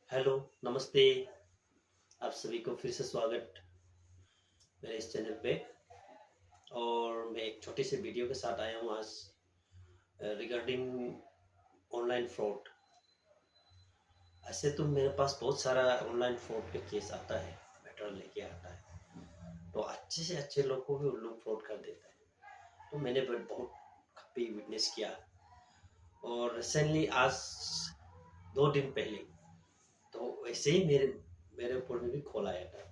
Hello, नमस्ते। आप सभी को फिर से स्वागत मेरे इस चैनल पे। और मैं एक छोटे से वीडियो के साथ आया हूँ आज रिगार्डिंग ऑनलाइन फ्रॉड। ऐसे तो मेरे पास बहुत सारा ऑनलाइन फ्रॉड के केस आता है, मैटर लेके आता है। तो अच्छे से अच्छे लोग को भी उन लोग फ्रॉड कर देता है। तो मैंने बहुत काफ़ी विटनेस किया। और रिसेंटली आज 2 दिन पहले तो वैसे ही मेरे मेरे ऊपर में भी कॉल आया था।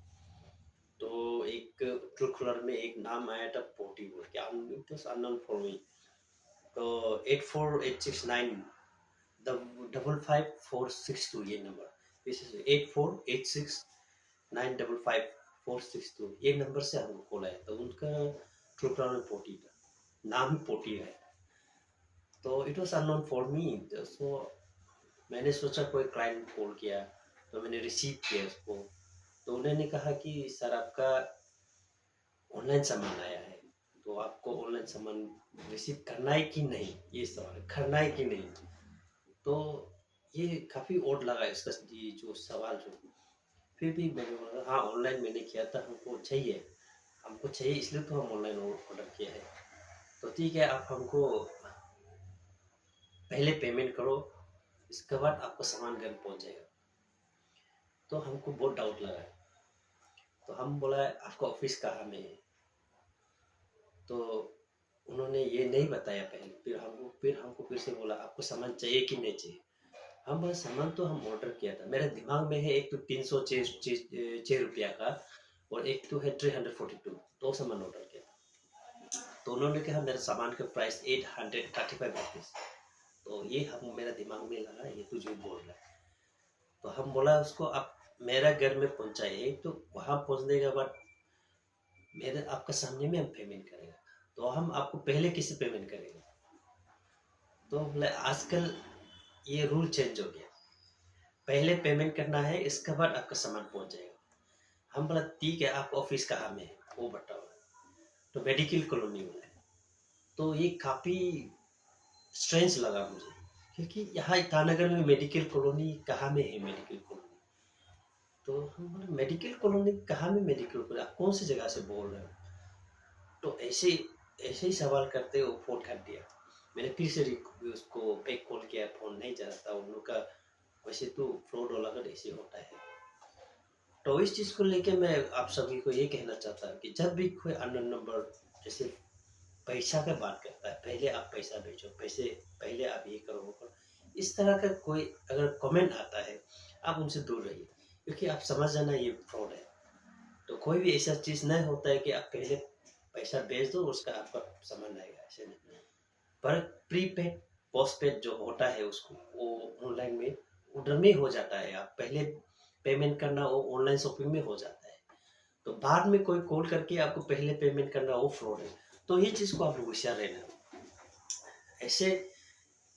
तो एक ट्रूकलर में एक नाम आया था पोटी बोल के, इट वाज अननोन फॉर मी। तो 848669 55462 ये नंबर, दिस इज 8486955462 ये नंबर से हमको कॉल आया। तो उनका ट्रूकलर में पोटी था, नाम ही पोटी है। तो it was unknown for me. So मैंने सोचा कोई क्लाइंट कॉल किया, तो मैंने रिसीव किया उसको। तो उन्होंने कहा कि सर आपका ऑनलाइन सामान आया है, तो आपको ऑनलाइन सामान रिसीव करना है कि नहीं, ये सवाल करना है कि नहीं। तो ये काफ़ी ओड लगा इसका, ये जो सवाल जो। फिर भी मैंने बोला हाँ ऑनलाइन मैंने किया था, हमको चाहिए इसलिए तो हम ऑनलाइन ऑर्डर किया है। तो ठीक है, आप हमको पहले पेमेंट करो, इसके बाद आपका सामान घर पहुंच जाएगा। तो हमको बहुत डाउट लगा। तो हम बोला आपका ऑफिस कहाँ में है। तो उन्होंने ये नहीं बताया पहले। फिर हमको फिर से बोला आपको सामान चाहिए कि नहीं चाहिए। हम बोले सामान तो हम ऑर्डर किया था, मेरे दिमाग में है एक तो 306 रुपया का, और एक तो है 342, दो सामान ऑर्डर किया था। तो उन्होंने कहा मेरे सामान का प्राइस 835 रुपीज। तो ये हम मेरा दिमाग में लगा ये तो झूठ बोल रहा है। तो हम बोला उसको आप मेरा घर में पहुंचाइए, तो वहां पहुंचने के बाद मेरे आपका सामने में हम पेमेंट करेगा। तो हम आपको पहले किसी पेमेंट करेंगे। तो बोले आजकल ये रूल चेंज हो गया, पहले पेमेंट करना है, इसके बाद आपका सामान पहुंच जाएगा। हम बोला ठीक है, आप ऑफिस कहाँ में है वो बताओ। तो मेडिकल कॉलोनी में है। तो ये काफ़ी स्ट्रेंज लगा मुझे, क्योंकि यहाँ ईटानगर में मेडिकल कॉलोनी कहाँ में है मेडिकल कॉलोनी। तो हम बोले मेडिकल कॉलोनी कहाँ में, मेडिकल कॉलोनी आप कौन सी जगह से बोल रहे हो। तो ऐसे ऐसे ही सवाल करते वो फोन कर दिया। मैंने फिर से उसको बैक कॉल किया, फोन नहीं जा रहा था उन लोग का। वैसे तो फ्रॉड वाला का ऐसे होता है। तो इस चीज़ को लेके मैं आप सभी को ये कहना चाहता हूँ कि जब भी कोई अननोन नंबर जैसे पैसा का बात करता है, पहले आप पैसा भेजो, पैसे पहले आप ये करो वो करो, इस तरह का कोई अगर कमेंट आता है, आप उनसे दूर रहिए। क्योंकि आप समझ जाना ये फ्रॉड है। तो कोई भी ऐसा चीज़ नहीं होता है कि आप पहले पैसा भेज दो उसका आपका सामान आएगा, ऐसे नहीं। पर प्रीपेड पोस्टपेड जो होता है उसको वो ऑनलाइन में ऑर्डर में हो जाता है। आप पहले पेमेंट करना वो ऑनलाइन शॉपिंग में हो जाता है। तो बाद में कोई कॉल करके आपको पहले पेमेंट करना वो फ्रॉड है। तो ये चीज़ को आप लोग होशियार रहना। ऐसे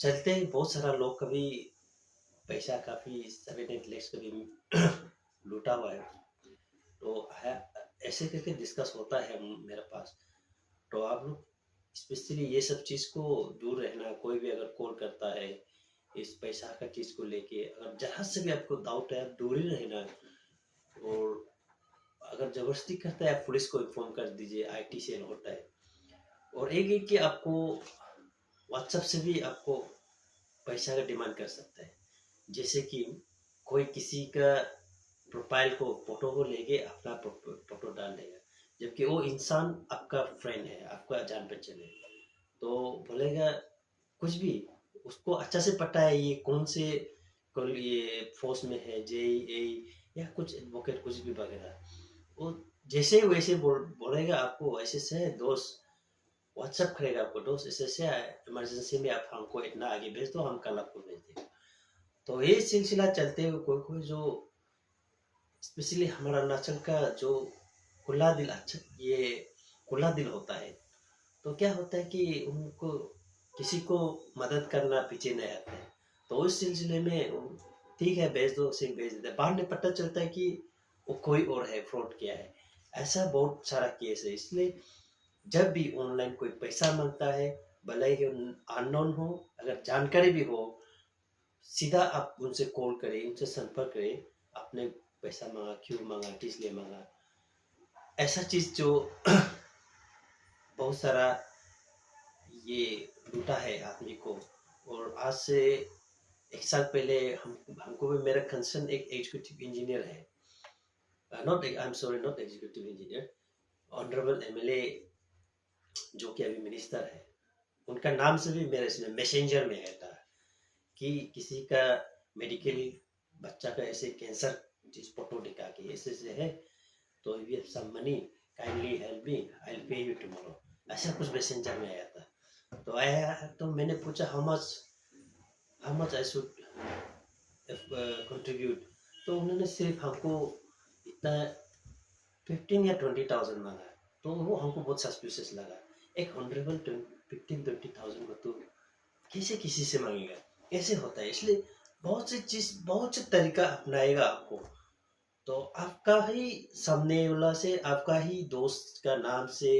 चलते ही बहुत सारा लोग कभी पैसा काफ़ी 7-8 लाख कभी लूटा हुआ है। तो है, ऐसे करके डिस्कस होता है मेरे पास। तो आप लोग स्पेशली ये सब चीज़ को दूर रहना। कोई भी अगर कॉल करता है इस पैसा का चीज़ को लेके, अगर जहाँ से भी आपको डाउट है आप दूर ही रहना। और अगर ज़बरदस्ती करता है आप पुलिस को इन्फॉर्म कर दीजिए, आईटी सेल होता है। और एक एक कि आपको व्हाट्सएप से भी आपको पैसा का डिमांड कर सकता है। जैसे कि कोई किसी का प्रोफाइल को फोटो को लेके अपना फोटो डाल देगा, जबकि वो इंसान आपका फ्रेंड है, आपका जान पहचान है। तो बोलेगा कुछ भी, उसको अच्छा से पता है ये कौन से ये फोर्स में है, जे या कुछ एडवोकेट कुछ भी वगैरह। वो जैसे वैसे बोलेगा आपको, वैसे से दोस्त व्हाट्सएप करेगा आपको, दोस्त ऐसे से इमरजेंसी में आप हमको इतना आगे भेज दो, हम कल आपको भेज देंगे। तो ये सिलसिला चलते हुए कोई कोई जो स्पेशली हमारा अरुणाचल का जो खुला दिल, अच्छा ये खुला दिल होता है। तो क्या होता है कि उनको किसी को मदद करना पीछे नहीं आते हैं। तो उस सिलसिले में ठीक है भेज दो, उसे भेज देते हैं। बाद में पता चलता है कि वो कोई और है, फ्रॉड किया है। ऐसा बहुत सारा केस है। इसलिए जब भी ऑनलाइन कोई पैसा मांगता है, भले ही अननोन हो, अगर जानकारी भी हो, सीधा आप उनसे कॉल करें, उनसे संपर्क करें, आपने पैसा मांगा, क्यों मांगा, किस लिए मांगा, ऐसा चीज जो बहुत सारा ये लूटा है आदमी को। और आज से 1 साल पहले हमको भी, मेरा कंसर्न एक एग्जीक्यूटिव इंजीनियर है, not I am sorry, not executive engineer, honourable MLA जो कि अभी मिनिस्टर है, उनका नाम से भी मेरे इसमें मैसेंजर में आया था कि किसी का मेडिकल, बच्चा का ऐसे कैंसर जिस फोटो दिखा के ऐसे से है, तो we have some money, kindly help me, I will pay you tomorrow, ऐसा कुछ मैसेंजर में आया था। तो आया तो मैंने पूछा how much I should contribute, तो उन्होंने सिर्फ हमको इतना 15 या 20,000 मांगा। तो वो हमको बहुत सस्पिशियस लगा। एक ऑनरेबल 15-20,000 को तो कैसे किसी से मांगेगा, कैसे होता है। इसलिए बहुत सी चीज, बहुत से तरीका अपनाएगा आपको, तो आपका ही सामने वाला से, आपका ही दोस्त का नाम से,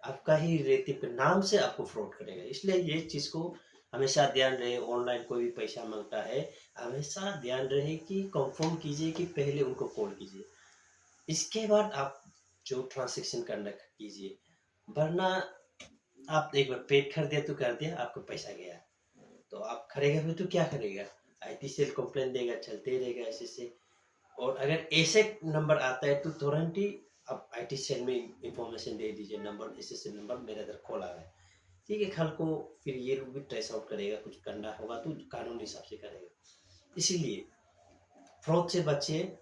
आपका ही रिलेटिव के नाम से आपको फ्रॉड करेगा। इसलिए ये चीज को हमेशा ध्यान रहे। ऑनलाइन कोई भी पैसा मांगता है, हमेशा ध्यान रहे कि कंफर्म कीजिए कि पहले उनको कॉल कीजिए, इसके बाद आप जो ट्रांजेक्शन करना कीजिए। वरना आप एक बार पेड कर दिया तो कर दिया, आपको पैसा गया, तो आप करेगा भी तो क्या करेगा, आईटी सेल कंप्लेन देगा, चलते ही रहेगा ऐसे से। और अगर ऐसे नंबर आता है तो तुरंत ही आप आईटी सेल में इंफॉर्मेशन दे दीजिए, नंबर ऐसे से नंबर मेरे इधर कॉल आ रहा है, ठीक है। कल को फिर ये लोग भी ट्रेस आउट करेगा, कुछ करना होगा तो कानूनी हिसाब से करेगा। इसीलिए फ्रॉड से बचिए,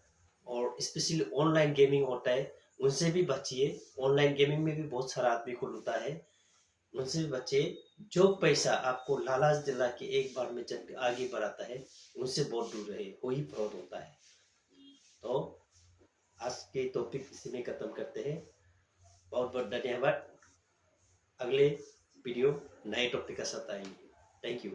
और स्पेशली ऑनलाइन गेमिंग होता है उनसे भी बचिए। ऑनलाइन गेमिंग में भी बहुत सारा आदमी को लूटा है, उनसे भी बचिए। जो पैसा आपको लालच दिला के एक बार में जब आगे बढ़ाता है, उनसे बहुत दूर रहे, वही फ्रॉड होता है। तो आज के टॉपिक इसी में खत्म करते हैं। बहुत बहुत धन्यवाद। अगले वीडियो नए टॉपिक के साथ आएंगे। Thank you.